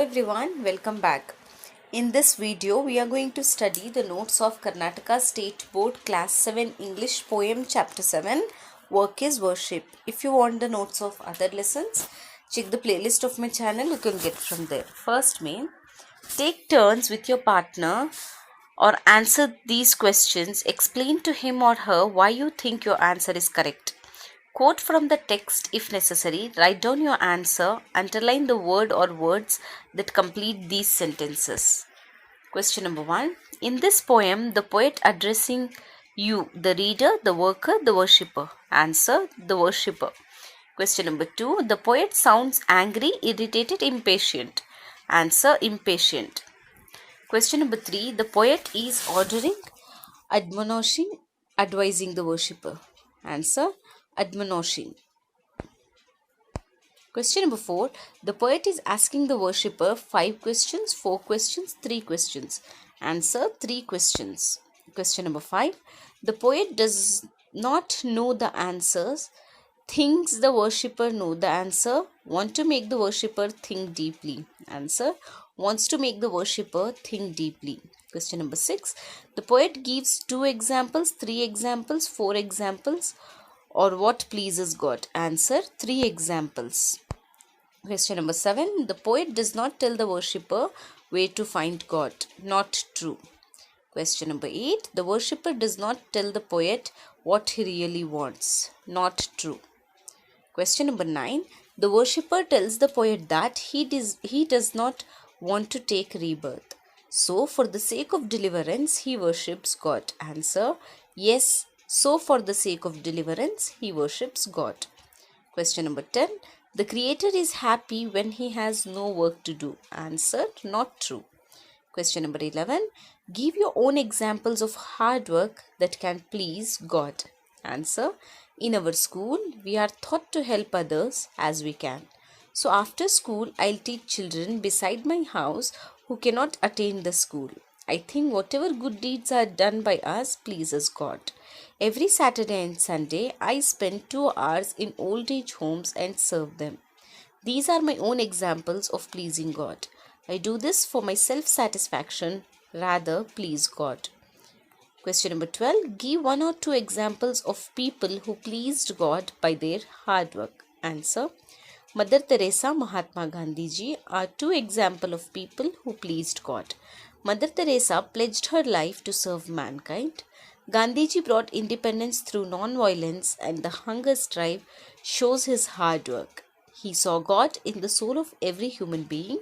everyone, welcome back. In this video, we are going to study the notes of Karnataka State Board Class 7 English Poem Chapter 7, Work is Worship. If you want the notes of other lessons, check the playlist of my channel, you can get from there. First main, take turns with your partner or answer these questions. Explain to him or her why you think your answer is correct. Quote from the text if necessary. Write down your answer. Underline the word or words that complete these sentences. Question number 1. In this poem, the poet addressing you, the reader, the worker, the worshipper. Answer: the worshipper. Question number 2. The poet sounds angry, irritated, impatient. Answer: impatient. Question number 3. The poet is ordering, admonishing, advising the worshipper. Answer: admonishing. Question number 4. The poet is asking the worshipper 5 questions, 4 questions, 3 questions. Answer: 3 questions. Question number 5. The poet does not know the answers, thinks the worshipper know the answer, want to make the worshipper think deeply. Answer: wants to make the worshipper think deeply. Question number 6. The poet gives 2 examples, 3 examples, 4 examples, or what pleases God. Answer: 3 examples. Question number 7. The poet does not tell the worshipper where to find God. Not true. Question number 8. The worshipper does not tell the poet what he really wants. Not true. Question number 9. The worshipper tells the poet that he does not want to take rebirth. So, for the sake of deliverance, he worships God. Answer: yes. So, for the sake of deliverance, he worships God. Question number 10. The creator is happy when he has no work to do. Answer: not true. Question number 11. Give your own examples of hard work that can please God. Answer: in our school, we are taught to help others as we can. So after school, I'll teach children beside my house who cannot attain the school. I think whatever good deeds are done by us pleases God. Every Saturday and Sunday, I spend 2 hours in old age homes and serve them. These are my own examples of pleasing God. I do this for my self-satisfaction, rather please God. Question number 12. Give 1 or 2 examples of people who pleased God by their hard work. Answer: Mother Teresa, Mahatma Gandhi ji are 2 examples of people who pleased God. Mother Teresa pledged her life to serve mankind. Gandhiji brought independence through non-violence, and the hunger strike shows his hard work. He saw God in the soul of every human being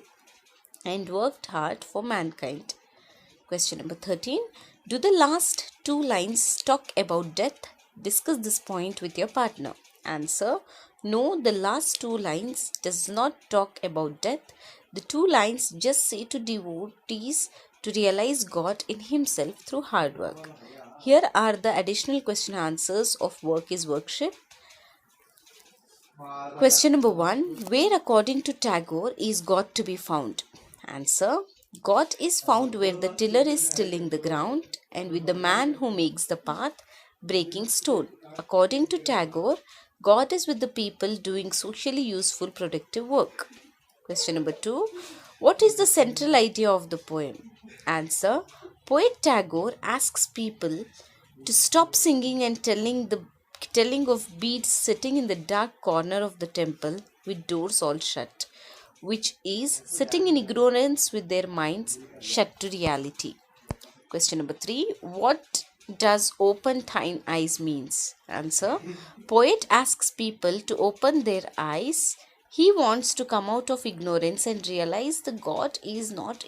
and worked hard for mankind. Question number 13. Do the last 2 lines talk about death? Discuss this point with your partner. Answer: no, the last 2 lines does not talk about death. The 2 lines just say to devotees to realize God in himself through hard work. Here are the additional question answers of Work is Worship. Question number 1. Where according to Tagore is God to be found? Answer: God is found where the tiller is tilling the ground and with the man who makes the path breaking stone. According to Tagore, God is with the people doing socially useful productive work. Question number 2. What is the central idea of the poem? Answer: Poet Tagore asks people to stop singing and telling of beads sitting in the dark corner of the temple with doors all shut, which is sitting in ignorance with their minds shut to reality. Question number 3. What does open thine eyes means? Answer: Poet asks people to open their eyes. He wants to come out of ignorance and realize that God is not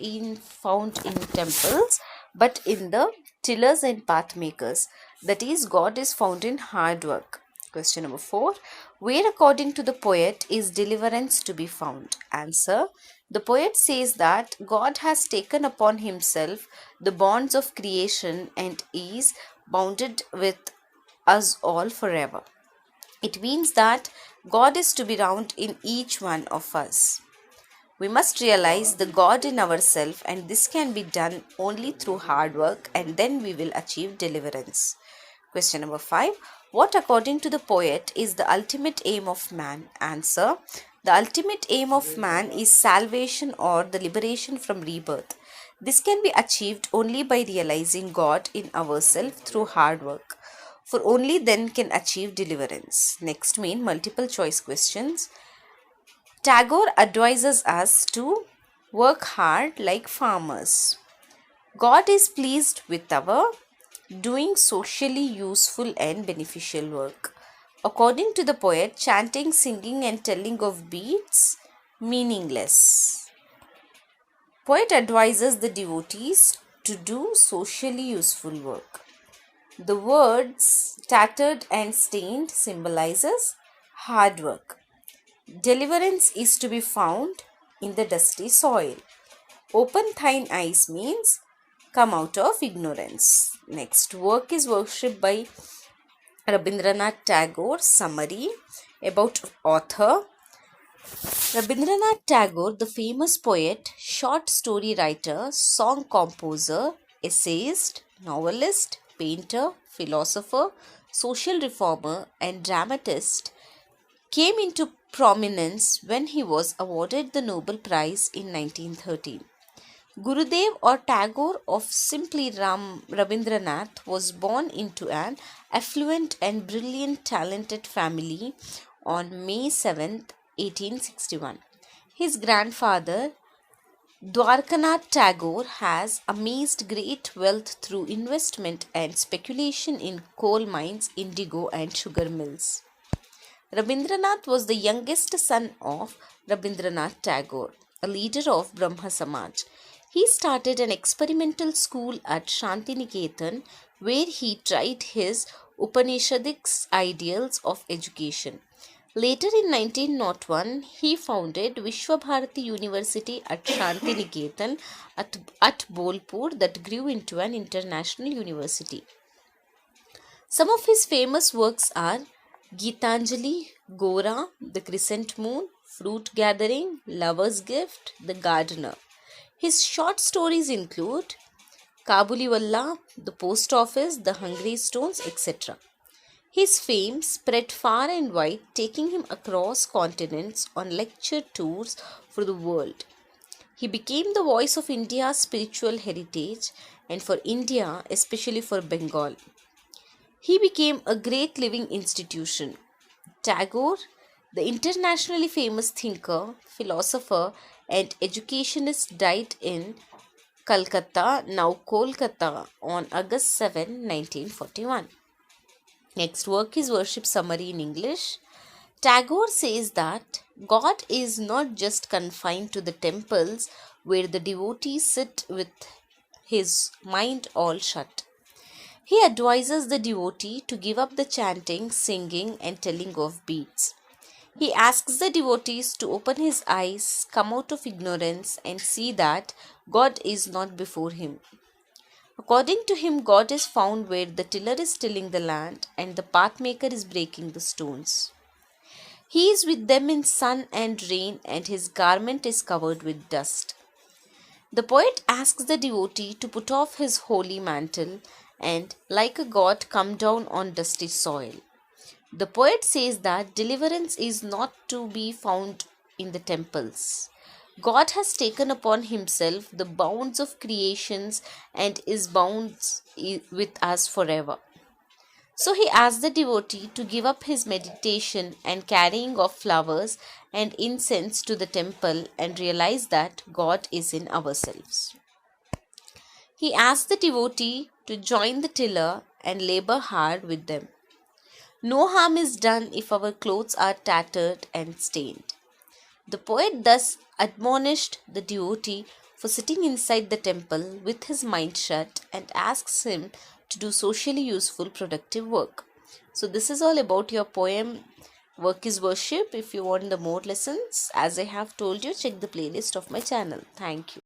found in temples but in the tillers and path makers. That is, God is found in hard work. Question number 4. Where according to the poet is deliverance to be found? Answer: the poet says that God has taken upon himself the bonds of creation and is bounded with us all forever. It means that God is to be found in each one of us. We must realize the God in ourselves, and this can be done only through hard work, and then we will achieve deliverance. Question number 5. What according to the poet is the ultimate aim of man? Answer: The ultimate aim of man is salvation or the liberation from rebirth. This can be achieved only by realizing God in ourselves through hard work. For only then can achieve deliverance. Next main multiple choice questions. Tagore advises us to work hard like farmers. God is pleased with our doing socially useful and beneficial work. According to the poet, chanting, singing, and telling of beads meaningless. Poet advises the devotees to do socially useful work. The words tattered and stained symbolizes hard work. Deliverance is to be found in the dusty soil. Open thine eyes means come out of ignorance. Next, work is worshipped by Rabindranath Tagore. Summary about author. Rabindranath Tagore, the famous poet, short story writer, song composer, essayist, novelist, painter, philosopher, social reformer, and dramatist, came into prominence when he was awarded the Nobel Prize in 1913. Gurudev or Tagore of simply Rabindranath was born into an affluent and brilliant talented family on May 7th, 1861. His grandfather Dwarkanath Tagore has amassed great wealth through investment and speculation in coal mines, indigo and sugar mills. Rabindranath was the youngest son of Rabindranath Tagore, a leader of Brahma Samaj. He started an experimental school at Shantiniketan where he tried his Upanishadic ideals of education. Later in 1901, he founded Vishwabharati University at Shantiniketan at Bolpur that grew into an international university. Some of his famous works are Gitanjali, Gora, The Crescent Moon, Fruit Gathering, Lover's Gift, The Gardener. His short stories include Kabuliwalla, The Post Office, The Hungry Stones, etc. His fame spread far and wide, taking him across continents on lecture tours for the world. He became the voice of India's spiritual heritage and for India, especially for Bengal. He became a great living institution. Tagore, the internationally famous thinker, philosopher, and educationist, died in Calcutta, now Kolkata, on August 7, 1941. Next, work is worship summary in English. Tagore says that God is not just confined to the temples where the devotees sit with his mind all shut. He advises the devotee to give up the chanting, singing, and telling of beads. He asks the devotees to open his eyes, come out of ignorance, and see that God is not before him. According to him, God is found where the tiller is tilling the land and the pathmaker is breaking the stones. He is with them in sun and rain, and his garment is covered with dust. The poet asks the devotee to put off his holy mantle and, like a god, come down on dusty soil. The poet says that deliverance is not to be found in the temples. God has taken upon himself the bounds of creations and is bound with us forever. So he asks the devotee to give up his meditation and carrying of flowers and incense to the temple and realize that God is in ourselves. He asks the devotee to join the tiller and labor hard with them. No harm is done if our clothes are tattered and stained. The poet thus admonished the devotee for sitting inside the temple with his mind shut and asks him to do socially useful productive work. So this is all about your poem Work is Worship. If you want the more lessons, as I have told you, check the playlist of my channel. Thank you.